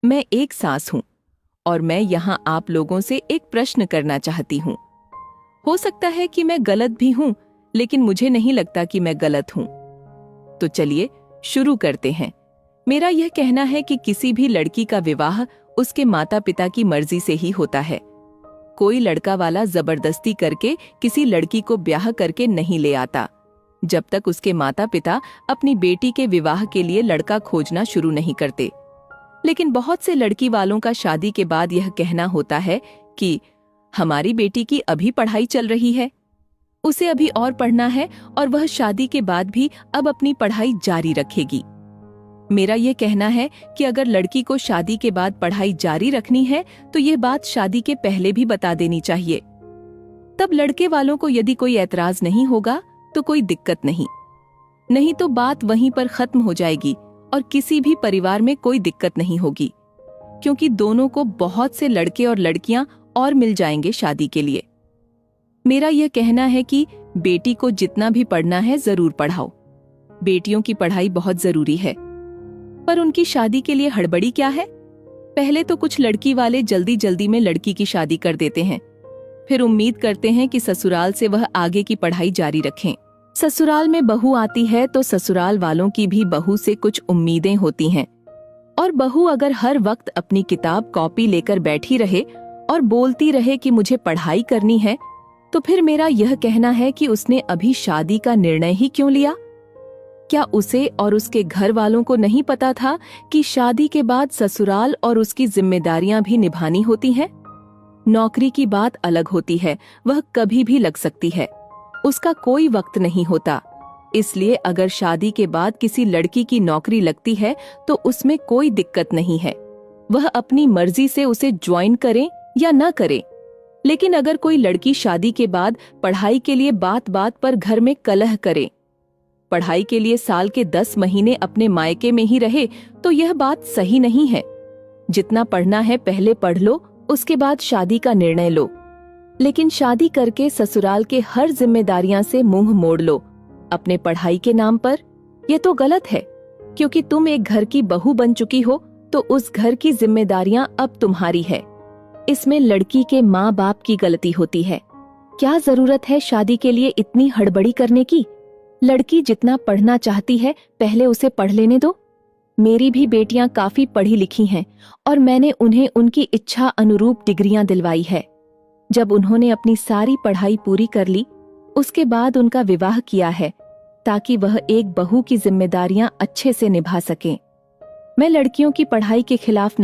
मैं एक सास हूँ और मैं यहाँ आप लोगों से एक प्रश्न करना चाहती हूँ। हो सकता है कि मैं गलत भी हूँ, लेकिन मुझे नहीं लगता कि मैं गलत हूँ। तो चलिए शुरू करते हैं। मेरा यह कहना है कि किसी भी लड़की का विवाह उसके माता पिता की मर्जी से ही होता है। कोई लड़का वाला जबरदस्ती करके किसी लड़की को ब्याह करके नहीं ले आता, जब तक उसके माता पिता अपनी बेटी के विवाह के लिए लड़का खोजना शुरू नहीं करते। लेकिन बहुत से लड़की वालों का शादी के बाद यह कहना होता है कि हमारी बेटी की अभी पढ़ाई चल रही है, उसे अभी और पढ़ना है और वह शादी के बाद भी अब अपनी पढ़ाई जारी रखेगी। मेरा यह कहना है कि अगर लड़की को शादी के बाद पढ़ाई जारी रखनी है तो यह बात शादी के पहले भी बता देनी चाहिए। तब लड़के वालों को यदि कोई ऐतराज नहीं होगा तो कोई दिक्कत नहीं तो बात वहीं पर खत्म हो जाएगी और किसी भी परिवार में कोई दिक्कत नहीं होगी, क्योंकि दोनों को बहुत से लड़के और लड़कियां और मिल जाएंगे शादी के लिए। मेरा यह कहना है कि बेटी को जितना भी पढ़ना है जरूर पढ़ाओ। बेटियों की पढ़ाई बहुत जरूरी है, पर उनकी शादी के लिए हड़बड़ी क्या है? पहले तो कुछ लड़की वाले जल्दी जल्दी में लड़की की शादी कर देते हैं, फिर उम्मीद करते हैं कि ससुराल से वह आगे की पढ़ाई जारी रखें। ससुराल में बहू आती है तो ससुराल वालों की भी बहू से कुछ उम्मीदें होती हैं, और बहू अगर हर वक्त अपनी किताब कॉपी लेकर बैठी रहे और बोलती रहे कि मुझे पढ़ाई करनी है, तो फिर मेरा यह कहना है कि उसने अभी शादी का निर्णय ही क्यों लिया? क्या उसे और उसके घर वालों को नहीं पता था कि शादी के बाद ससुराल और उसकी जिम्मेदारियां भी निभानी होती हैं? नौकरी की बात अलग होती है, वह कभी भी लग सकती है, उसका कोई वक्त नहीं होता। इसलिए अगर शादी के बाद किसी लड़की की नौकरी लगती है तो उसमें कोई दिक्कत नहीं है, वह अपनी मर्जी से उसे ज्वाइन करे या न करे। लेकिन अगर कोई लड़की शादी के बाद पढ़ाई के लिए बात बात पर घर में कलह करे, पढ़ाई के लिए साल के 10 महीने अपने मायके में ही रहे, तो यह बात सही नहीं है। जितना पढ़ना है पहले पढ़ लो, उसके बाद शादी का निर्णय लो। लेकिन शादी करके ससुराल के हर जिम्मेदारियां से मुंह मोड़ लो अपने पढ़ाई के नाम पर, यह तो गलत है, क्योंकि तुम एक घर की बहू बन चुकी हो तो उस घर की जिम्मेदारियां अब तुम्हारी है। इसमें लड़की के माँ बाप की गलती होती है। क्या जरूरत है शादी के लिए इतनी हड़बड़ी करने की? लड़की जितना पढ़ना चाहती है पहले उसे पढ़ लेने दो। मेरी भी बेटियां काफी पढ़ी लिखी हैं और मैंने उन्हें उनकी इच्छा अनुरूप डिग्रियां दिलवाई है। जब उन्होंने अपनी सारी पढ़ाई पूरी कर ली, उसके बाद उनका विवाह किया है ताकि वह एक बहू की जिम्मेदारियां अच्छे से निभा सकें। मैं लड़कियों की पढ़ाई के खिलाफ